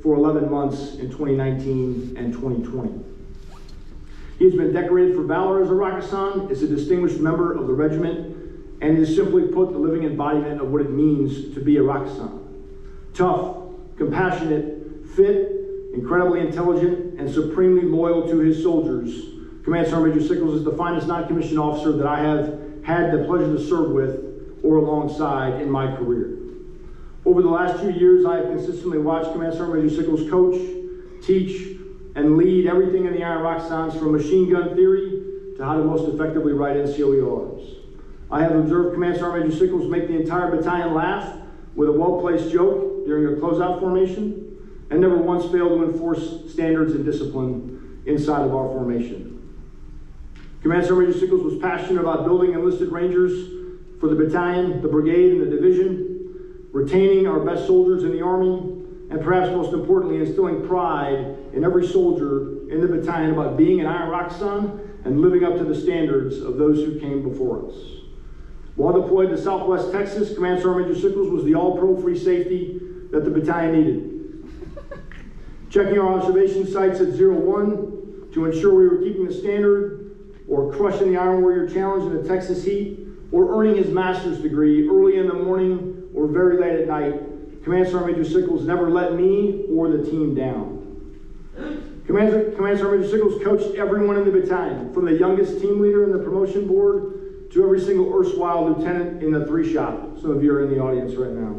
for 11 months in 2019 and 2020. He has been decorated for valor as a Rakusan, is a distinguished member of the regiment, and is simply put the living embodiment of what it means to be a Rakusan. Tough, compassionate, fit, incredibly intelligent, and supremely loyal to his soldiers, Command Sergeant Major Sickles is the finest non-commissioned officer that I have had the pleasure to serve with or alongside in my career. Over the last 2 years, I have consistently watched Command Sergeant Major Sickles coach, teach, and lead everything in the Iron Rakusans from machine gun theory to how to most effectively write NCOERs. I have observed Command Sergeant Major Sickles make the entire battalion laugh with a well-placed joke during a closeout formation, and never once failed to enforce standards and discipline inside of our formation. Command Sergeant Major Sickles was passionate about building enlisted Rangers for the battalion, the brigade, and the division, retaining our best soldiers in the Army, and perhaps most importantly, instilling pride in every soldier in the battalion about being an Iron Rakusan and living up to the standards of those who came before us. While deployed to Southwest Texas, Command Sergeant Major Sickles was the all-pro free safety that the battalion needed. Checking our observation sites at 01 to ensure we were keeping the standard, or crushing the Iron Warrior Challenge in the Texas heat, or earning his master's degree early in the morning or very late at night, Command Sergeant Major Sickles never let me or the team down. Command Sergeant Major Sickles coached everyone in the battalion, from the youngest team leader in the promotion board to every single erstwhile lieutenant in the 3 shop. Some of you are in the audience right now.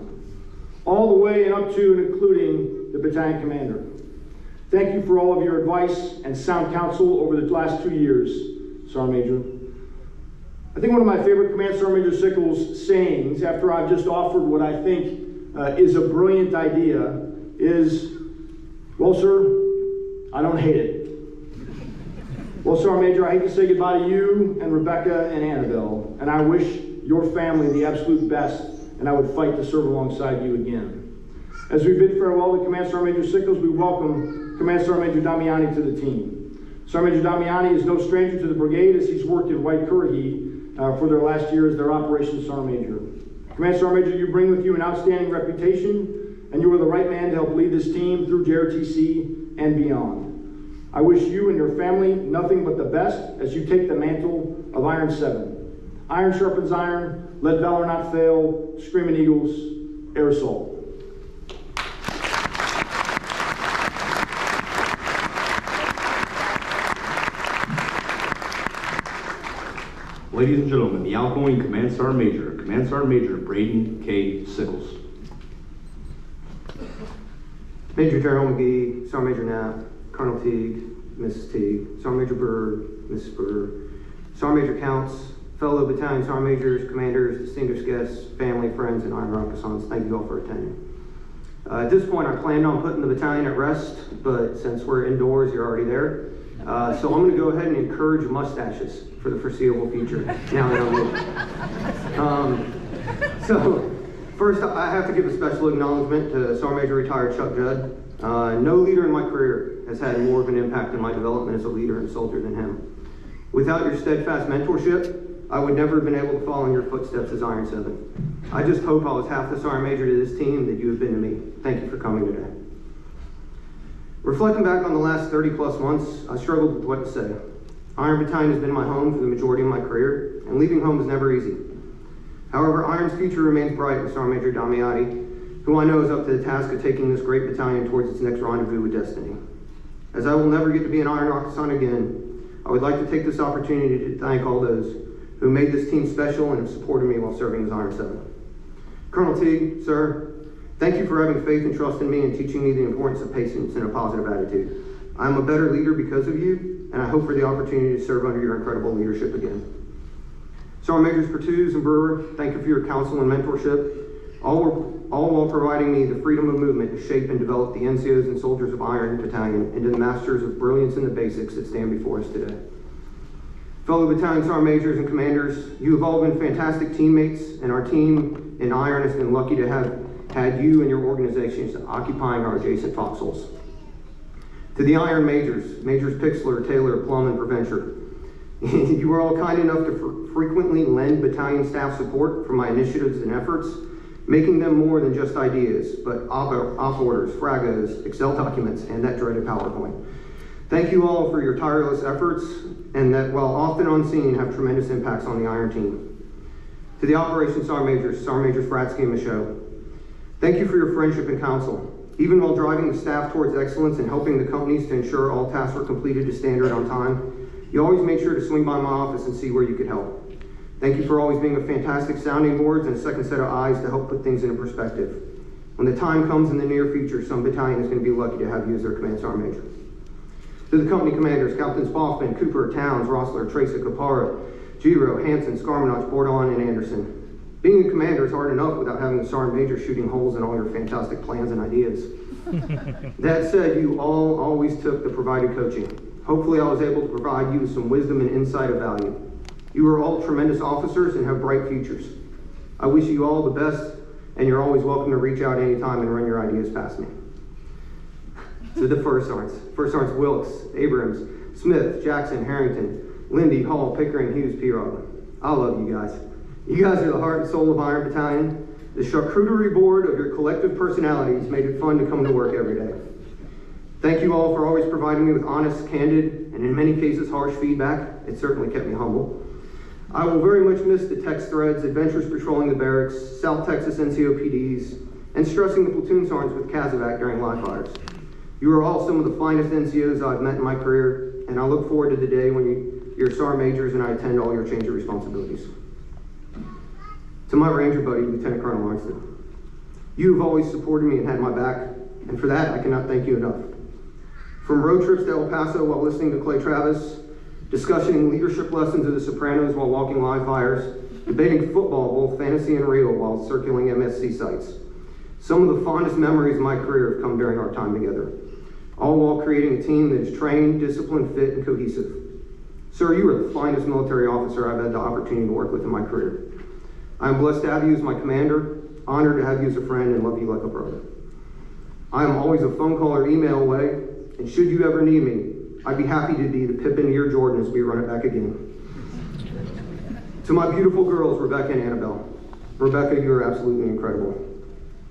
All the way and up to and including the battalion commander. Thank you for all of your advice and sound counsel over the last 2 years, Sergeant Major. I think one of my favorite Command Sergeant Major Sickles sayings, after I've just offered what I think is a brilliant idea, is, well, sir, I don't hate it. Well, Sergeant Major, I hate to say goodbye to you and Rebecca and Annabelle, and I wish your family the absolute best, and I would fight to serve alongside you again. As we bid farewell to Command Sergeant Major Sickles, we welcome Command Sergeant Major Damiani to the team. Sergeant Major Damiani is no stranger to the brigade, as he's worked in White Currahee for their last year as their Operations Sergeant Major. Command Sergeant Major, you bring with you an outstanding reputation, and you are the right man to help lead this team through JRTC and beyond. I wish you and your family nothing but the best as you take the mantle of Iron 7. Iron sharpens iron, let valor not fail, Screaming Eagles, air assault. Ladies and gentlemen, the outgoing Command Sergeant Major Braden K. Sickles. Major General McGee, Sergeant Major Knapp, Colonel Teague, Mrs. Teague, Sergeant Major Burr, Mrs. Burr, Sergeant Major Counts, fellow battalion Sergeant Majors, commanders, distinguished guests, family, friends, and Iron Rakusans, thank you all for attending. At this point, I planned on putting the battalion at rest, but since we're indoors, you're already there. So I'm going to go ahead and encourage mustaches for the foreseeable future, now that I'm here. So first, I have to give a special acknowledgement to Sergeant Major Retired Chuck Judd. No leader in my career has had more of an impact on my development as a leader and soldier than him. Without your steadfast mentorship, I would never have been able to follow in your footsteps as Iron 7. I just hope I was half the Sergeant Major to this team that you have been to me. Thank you for coming today. Reflecting back on the last 30+ months, I struggled with what to say. Iron Battalion has been my home for the majority of my career, and leaving home is never easy. However, Iron's future remains bright with Sergeant Major Damiani, who I know is up to the task of taking this great battalion towards its next rendezvous with destiny. As I will never get to be an Iron Rakusan again, I would like to take this opportunity to thank all those who made this team special and have supported me while serving as Iron 7. Colonel Teague, sir, thank you for having faith and trust in me and teaching me the importance of patience and a positive attitude. I am a better leader because of you, and I hope for the opportunity to serve under your incredible leadership again. Sergeant Majors Pertuz and Brewer, thank you for your counsel and mentorship, all while providing me the freedom of movement to shape and develop the NCOs and soldiers of Iron Battalion into the masters of brilliance in the basics that stand before us today. Fellow battalion sergeant majors and commanders, you have all been fantastic teammates, and our team in Iron has been lucky to have had you and your organizations occupying our adjacent foxholes. To the Iron Majors, Majors Pixler, Taylor, Plum, and Provencher, you were all kind enough to frequently lend battalion staff support for my initiatives and efforts, making them more than just ideas, but op orders, fragos, Excel documents, and that dreaded PowerPoint. Thank you all for your tireless efforts, and that, while often unseen, have tremendous impacts on the Iron team. To the Operations Sergeant Majors Fratsky and Michaud, thank you for your friendship and counsel. Even while driving the staff towards excellence and helping the companies to ensure all tasks were completed to standard on time, you always made sure to swing by my office and see where you could help. Thank you for always being a fantastic sounding board and a second set of eyes to help put things into perspective. When the time comes in the near future, some battalion is going to be lucky to have you as their command sergeant major. To the company commanders, Captains Boffman, Cooper, Towns, Rossler, Tracy, Capara, Giro, Hanson, Scarmanach, Bourdon, and Anderson. Being a commander is hard enough without having the sergeant major shooting holes in all your fantastic plans and ideas. That said, you all always took the provided coaching. Hopefully I was able to provide you with some wisdom and insight of value. You are all tremendous officers and have bright futures. I wish you all the best, and you're always welcome to reach out anytime and run your ideas past me. To the First Sergeants Wilkes, Abrams, Smith, Jackson, Harrington, Lindy, Hall, Pickering, Hughes, Pirog. I love you guys. You guys are the heart and soul of Iron Battalion. The charcuterie board of your collective personalities made it fun to come to work every day. Thank you all for always providing me with honest, candid, and in many cases harsh feedback. It certainly kept me humble. I will very much miss the text threads, adventures patrolling the barracks, South Texas NCO PDs, and stressing the platoon sergeants with Casevac during live fires. You are all some of the finest NCOs I've met in my career, and I look forward to the day when you're sergeant majors and I attend all your change of responsibilities. To my Ranger buddy, Lieutenant Colonel Armstead, you have always supported me and had my back, and for that I cannot thank you enough. From road trips to El Paso while listening to Clay Travis, discussing leadership lessons of the Sopranos while walking live fires, debating football, both fantasy and real, while circling MSC sites. Some of the fondest memories of my career have come during our time together, all while creating a team that is trained, disciplined, fit, and cohesive. Sir, you are the finest military officer I've had the opportunity to work with in my career. I am blessed to have you as my commander, honored to have you as a friend, and love you like a brother. I am always a phone call or email away, and should you ever need me, I'd be happy to be the Pippin to your Jordan as we run it back again. To my beautiful girls, Rebecca and Annabelle. Rebecca, you are absolutely incredible.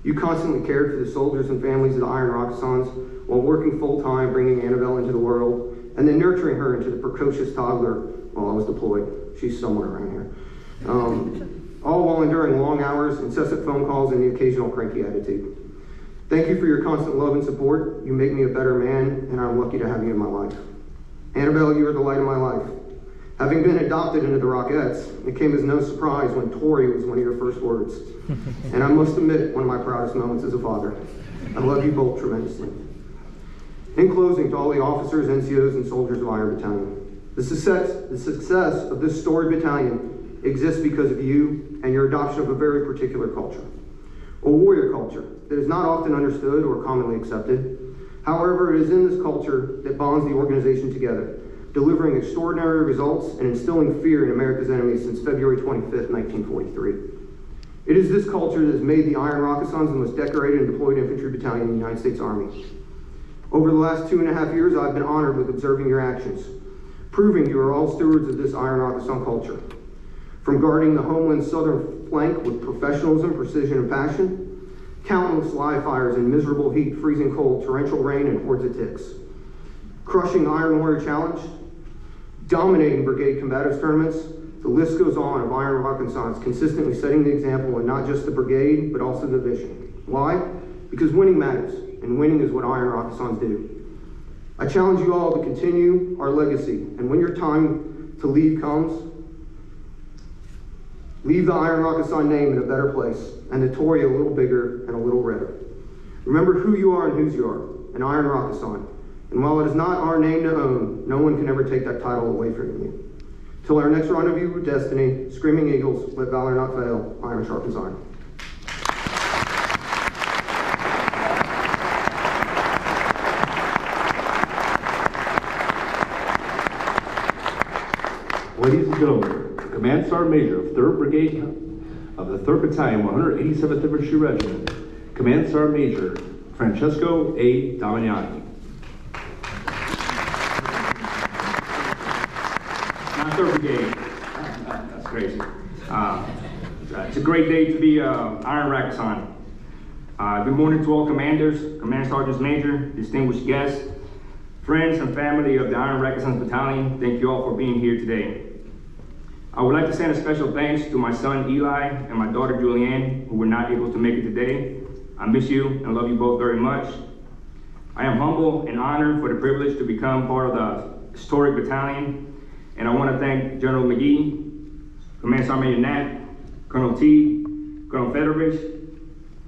You constantly cared for the soldiers and families of the Iron Rockasons while working full-time, bringing Annabelle into the world, and then nurturing her into the precocious toddler while I was deployed. She's somewhere around here. All while enduring long hours, incessant phone calls, and the occasional cranky attitude. Thank you for your constant love and support. You make me a better man, and I'm lucky to have you in my life. Annabelle, you are the light of my life. Having been adopted into the Rockettes, it came as no surprise when Tori was one of your first words. And I must admit, one of my proudest moments as a father. I love you both tremendously. In closing, to all the officers, NCOs, and soldiers of Iron Battalion, the success of this storied battalion exists because of you and your adoption of a very particular culture. A warrior culture that is not often understood or commonly accepted. However, it is in this culture that bonds the organization together, delivering extraordinary results and instilling fear in America's enemies since February 25th, 1943. It is this culture that has made the Iron Rockasons the most decorated and deployed infantry battalion in the United States Army. Over the last 2.5 years, I've been honored with observing your actions, proving you are all stewards of this Iron Rockason culture. From guarding the homeland southern flank with professionalism, precision, and passion, countless live fires in miserable heat, freezing cold, torrential rain, and hordes of ticks. Crushing Iron Warrior Challenge, dominating brigade combatives tournaments, the list goes on of Iron Rockasons consistently setting the example in not just the brigade, but also the division. Why? Because winning matters, and winning is what Iron Rockasons do. I challenge you all to continue our legacy, and when your time to leave comes, leave the Iron Rockason name in a better place, and the Tory a little bigger and a little redder. Remember who you are and whose you are, an Iron Rockason. And while it is not our name to own, no one can ever take that title away from you. Till our next rendezvous with destiny, screaming eagles, let valor not fail, iron sharpens iron. Ladies and gentlemen, the Command Sergeant Major of 3rd Brigade of the 3rd Battalion, 187th Infantry Regiment, Command Sergeant Major Francesco A. Damiani. Not 3rd Brigade. That's crazy. It's a great day to be Iron Rakasan. Good morning to all commanders, command sergeants major, distinguished guests, friends and family of the Iron Rakasan Battalion. Thank you all for being here today. I would like to send a special thanks to my son Eli and my daughter Julianne, who were not able to make it today. I miss you and love you both very much. I am humble and honored for the privilege to become part of the historic battalion, and I want to thank General McGee, Command Sergeant Major Knapp, Colonel T, Colonel Federovich,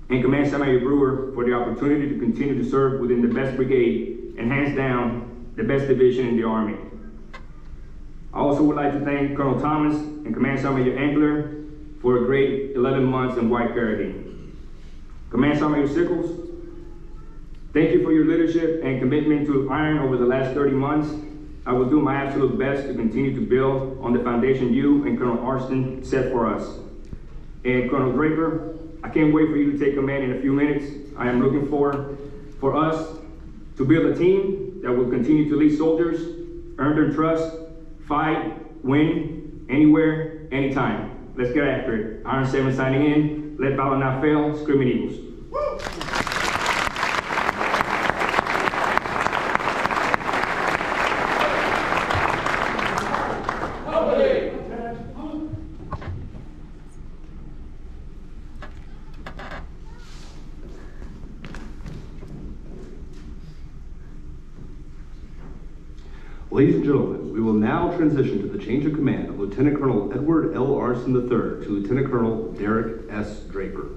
and Command Sergeant Major Brewer for the opportunity to continue to serve within the best brigade and hands down the best division in the Army. I also would like to thank Colonel Thomas and Command Sergeant Major Engler for a great 11 months in White Caribbean. Command Sergeant Major Sickles, thank you for your leadership and commitment to Iron over the last 30 months. I will do my absolute best to continue to build on the foundation you and Colonel Arston set for us. And Colonel Draper, I can't wait for you to take command in a few minutes. I am looking forward for us to build a team that will continue to lead soldiers, earn their trust, fight, win, anywhere, anytime. Let's get after it. Iron 7 signing in. Let valor not fail. Screaming Eagles. Woo! Ladies and gentlemen, we will now transition to the change of command of Lieutenant Colonel Edward L. Arson III to Lieutenant Colonel Derek S. Draper.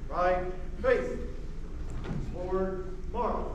Right, face, forward, mark.